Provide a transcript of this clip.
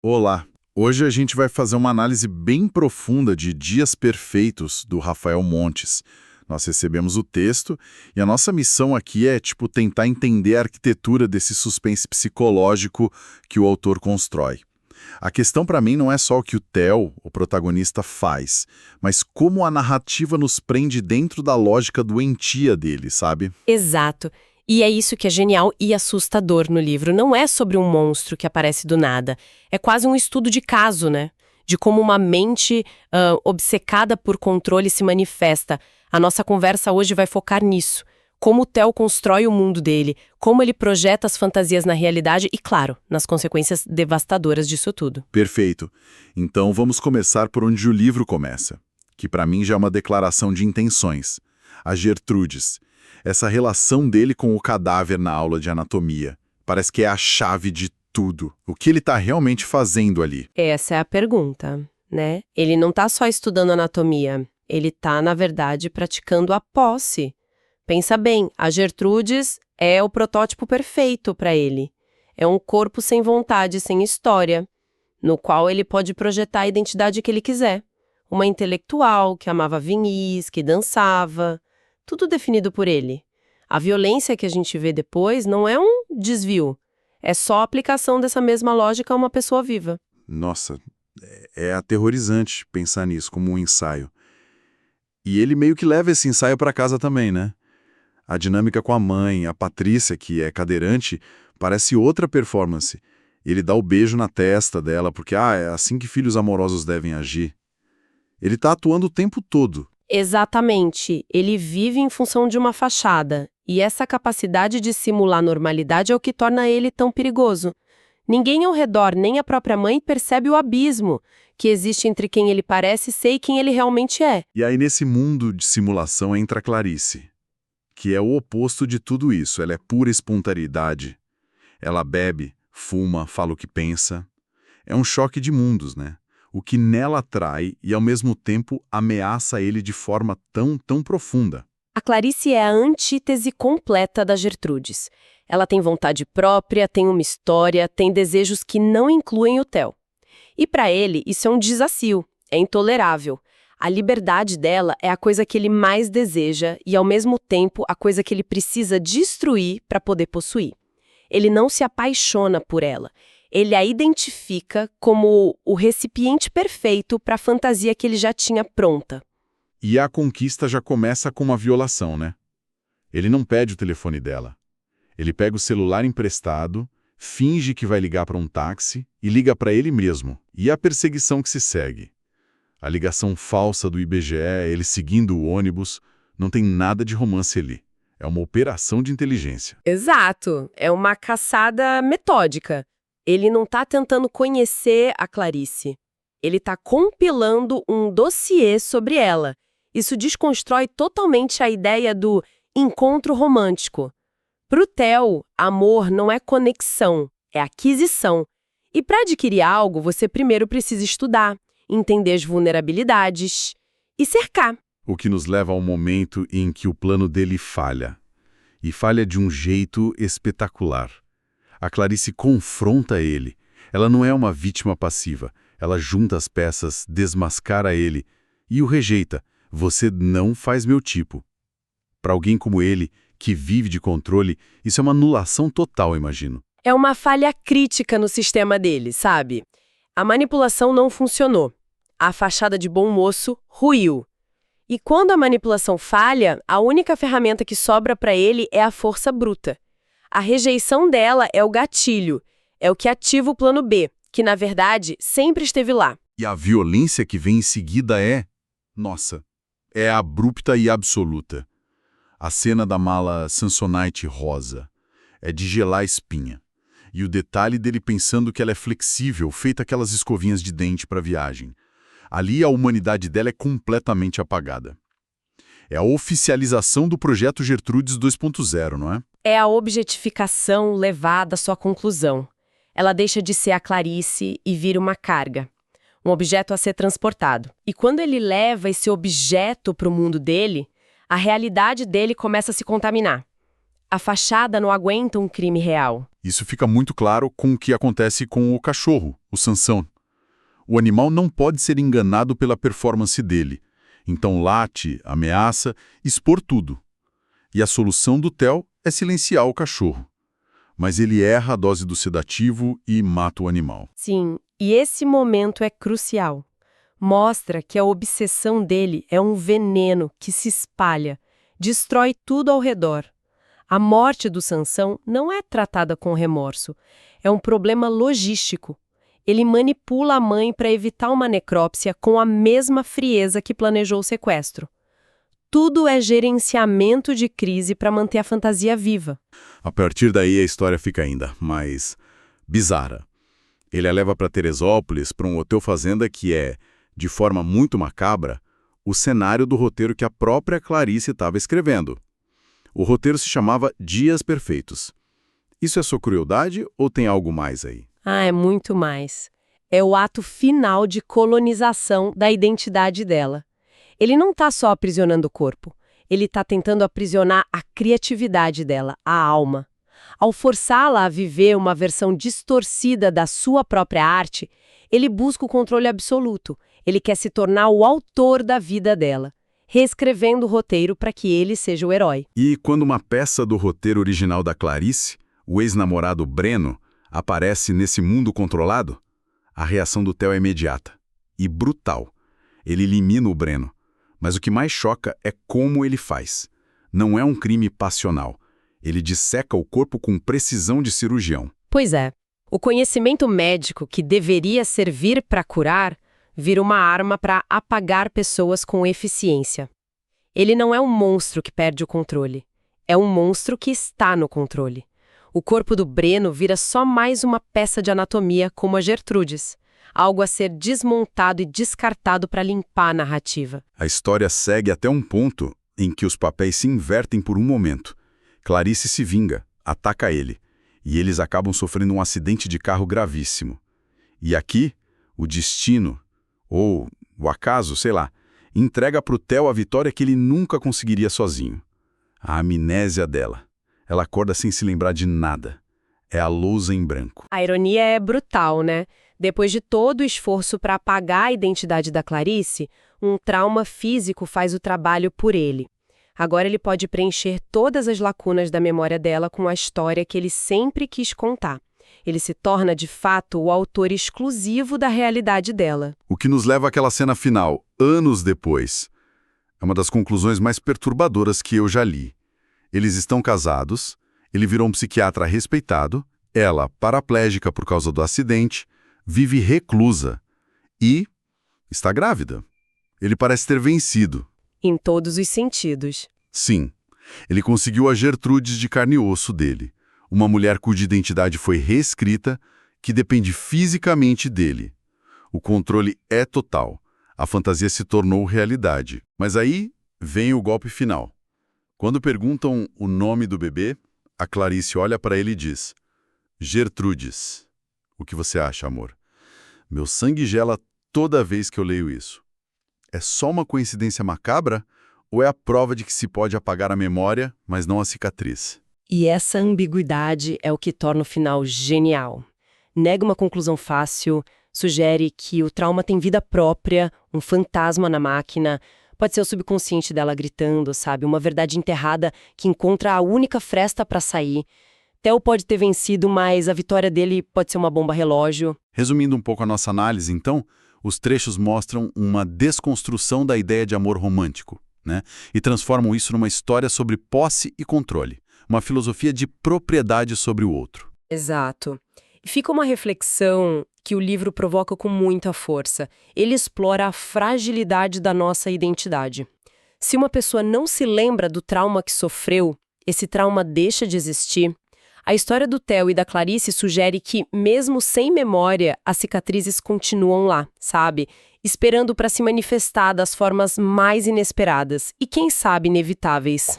Olá! Hoje a gente vai fazer uma análise bem profunda de Dias Perfeitos, do Rafael Montes. Nós recebemos o texto e a nossa missão aqui é, tentar entender a arquitetura desse suspense psicológico que o autor constrói. A questão para mim não é só o que o Theo, o protagonista, faz, mas como a narrativa nos prende dentro da lógica doentia dele, sabe? Exato. E é isso que é genial e assustador no livro. Não é sobre um monstro que aparece do nada. É quase um estudo de caso, né? De como uma mente obcecada por controle se manifesta. A nossa conversa hoje vai focar nisso. Como o Theo constrói o mundo dele, como ele projeta as fantasias na realidade e, claro, nas consequências devastadoras disso tudo. Perfeito. Então vamos começar por onde o livro começa, que para mim já é uma declaração de intenções. A Gertrudes. Essa relação dele com o cadáver na aula de anatomia. Parece que é a chave de tudo. O que ele está realmente fazendo ali? Essa é a pergunta, né? Ele não está só estudando anatomia, ele está, na verdade, praticando a posse. Pensa bem, a Gertrudes é o protótipo perfeito para ele. É um corpo sem vontade, sem história, no qual ele pode projetar a identidade que ele quiser. Uma intelectual que amava vinis, que dançava, tudo definido por ele. A violência que a gente vê depois não é um desvio, é só a aplicação dessa mesma lógica a uma pessoa viva. Nossa, é aterrorizante pensar nisso como um ensaio. E ele meio que leva esse ensaio para casa também, né? A dinâmica com a mãe, a Patrícia, que é cadeirante, parece outra performance. Ele dá o beijo na testa dela, porque é assim que filhos amorosos devem agir. Ele tá atuando o tempo todo. Exatamente. Ele vive em função de uma fachada, e essa capacidade de simular normalidade é o que torna ele tão perigoso. Ninguém ao redor, nem a própria mãe, percebe o abismo que existe entre quem ele parece ser e quem ele realmente é. E aí nesse mundo de simulação entra a Clarice, que é o oposto de tudo isso. Ela é pura espontaneidade. Ela bebe, fuma, fala o que pensa. É um choque de mundos, né? O que nela atrai e, ao mesmo tempo, ameaça ele de forma tão profunda. A Clarice é a antítese completa da Gertrudes. Ela tem vontade própria, tem uma história, tem desejos que não incluem o Theo. E para ele, isso é um desafio, é intolerável. A liberdade dela é a coisa que ele mais deseja e, ao mesmo tempo, a coisa que ele precisa destruir para poder possuir. Ele não se apaixona por ela. Ele a identifica como o recipiente perfeito para a fantasia que ele já tinha pronta. E a conquista já começa com uma violação, né? Ele não pede o telefone dela. Ele pega o celular emprestado, finge que vai ligar para um táxi e liga para ele mesmo. E a perseguição que se segue. A ligação falsa do IBGE, ele seguindo o ônibus, não tem nada de romance ali. É uma operação de inteligência. Exato, é uma caçada metódica. Ele não está tentando conhecer a Clarice. Ele está compilando um dossiê sobre ela. Isso desconstrói totalmente a ideia do encontro romântico. Para o Theo, amor não é conexão, é aquisição. E para adquirir algo, você primeiro precisa estudar, entender as vulnerabilidades e cercar. O que nos leva ao momento em que o plano dele falha. E falha de um jeito espetacular. A Clarice confronta ele. Ela não é uma vítima passiva. Ela junta as peças, desmascara ele e o rejeita. Você não faz meu tipo. Para alguém como ele, que vive de controle, isso é uma anulação total, imagino. É uma falha crítica no sistema dele, sabe? A manipulação não funcionou. A fachada de bom moço ruiu. E quando a manipulação falha, a única ferramenta que sobra para ele é a força bruta. A rejeição dela é o gatilho, é o que ativa o plano B, que na verdade sempre esteve lá. E a violência que vem em seguida é abrupta e absoluta. A cena da mala Samsonite rosa é de gelar a espinha. E o detalhe dele pensando que ela é flexível, feita aquelas escovinhas de dente para viagem. Ali a humanidade dela é completamente apagada. É a oficialização do projeto Gertrudes 2.0, não é? É a objetificação levada à sua conclusão. Ela deixa de ser a Clarice e vira uma carga, um objeto a ser transportado. E quando ele leva esse objeto para o mundo dele, a realidade dele começa a se contaminar. A fachada não aguenta um crime real. Isso fica muito claro com o que acontece com o cachorro, o Sansão. O animal não pode ser enganado pela performance dele. Então late, ameaça, expor tudo. E a solução do Theo é silenciar o cachorro. Mas ele erra a dose do sedativo e mata o animal. Sim, e esse momento é crucial. Mostra que a obsessão dele é um veneno que se espalha, destrói tudo ao redor. A morte do Sansão não é tratada com remorso. É um problema logístico. Ele manipula a mãe para evitar uma necrópsia com a mesma frieza que planejou o sequestro. Tudo é gerenciamento de crise para manter a fantasia viva. A partir daí a história fica ainda mais bizarra. Ele a leva para Teresópolis, para um hotel fazenda que é, de forma muito macabra, o cenário do roteiro que a própria Clarice estava escrevendo. O roteiro se chamava Dias Perfeitos. Isso é só crueldade ou tem algo mais aí? É muito mais. É o ato final de colonização da identidade dela. Ele não está só aprisionando o corpo, ele está tentando aprisionar a criatividade dela, a alma. Ao forçá-la a viver uma versão distorcida da sua própria arte, ele busca o controle absoluto. Ele quer se tornar o autor da vida dela, reescrevendo o roteiro para que ele seja o herói. E quando uma peça do roteiro original da Clarice, o ex-namorado Breno, aparece nesse mundo controlado, a reação do Theo é imediata e brutal. Ele elimina o Breno. Mas o que mais choca é como ele faz. Não é um crime passional. Ele disseca o corpo com precisão de cirurgião. Pois é. O conhecimento médico que deveria servir para curar, vira uma arma para apagar pessoas com eficiência. Ele não é um monstro que perde o controle. É um monstro que está no controle. O corpo do Breno vira só mais uma peça de anatomia como a Gertrudes. Algo a ser desmontado e descartado para limpar a narrativa. A história segue até um ponto em que os papéis se invertem por um momento. Clarice se vinga, ataca ele, e eles acabam sofrendo um acidente de carro gravíssimo. E aqui, o destino, ou o acaso, sei lá, entrega para o Theo a vitória que ele nunca conseguiria sozinho. A amnésia dela. Ela acorda sem se lembrar de nada. É a lousa em branco. A ironia é brutal, né? Depois de todo o esforço para apagar a identidade da Clarice, um trauma físico faz o trabalho por ele. Agora ele pode preencher todas as lacunas da memória dela com a história que ele sempre quis contar. Ele se torna, de fato, o autor exclusivo da realidade dela. O que nos leva àquela cena final, anos depois. É uma das conclusões mais perturbadoras que eu já li. Eles estão casados, ele virou um psiquiatra respeitado, ela paraplégica por causa do acidente, vive reclusa e está grávida. Ele parece ter vencido. Em todos os sentidos. Sim, ele conseguiu a Gertrudes de carne e osso dele, uma mulher cuja identidade foi reescrita, que depende fisicamente dele. O controle é total. A fantasia se tornou realidade. Mas aí vem o golpe final. Quando perguntam o nome do bebê, a Clarice olha para ele e diz: Gertrudes. O que você acha, amor? Meu sangue gela toda vez que eu leio isso. É só uma coincidência macabra ou é a prova de que se pode apagar a memória, mas não a cicatriz? E essa ambiguidade é o que torna o final genial. Nega uma conclusão fácil, sugere que o trauma tem vida própria, um fantasma na máquina, pode ser o subconsciente dela gritando, sabe? Uma verdade enterrada que encontra a única fresta para sair. Theo pode ter vencido, mas a vitória dele pode ser uma bomba relógio. Resumindo um pouco a nossa análise, então, os trechos mostram uma desconstrução da ideia de amor romântico, né? E transformam isso numa história sobre posse e controle, uma filosofia de propriedade sobre o outro. Exato. E fica uma reflexão que o livro provoca com muita força. Ele explora a fragilidade da nossa identidade. Se uma pessoa não se lembra do trauma que sofreu, esse trauma deixa de existir. A história do Theo e da Clarice sugere que, mesmo sem memória, as cicatrizes continuam lá, sabe? Esperando para se manifestar das formas mais inesperadas e, quem sabe, inevitáveis.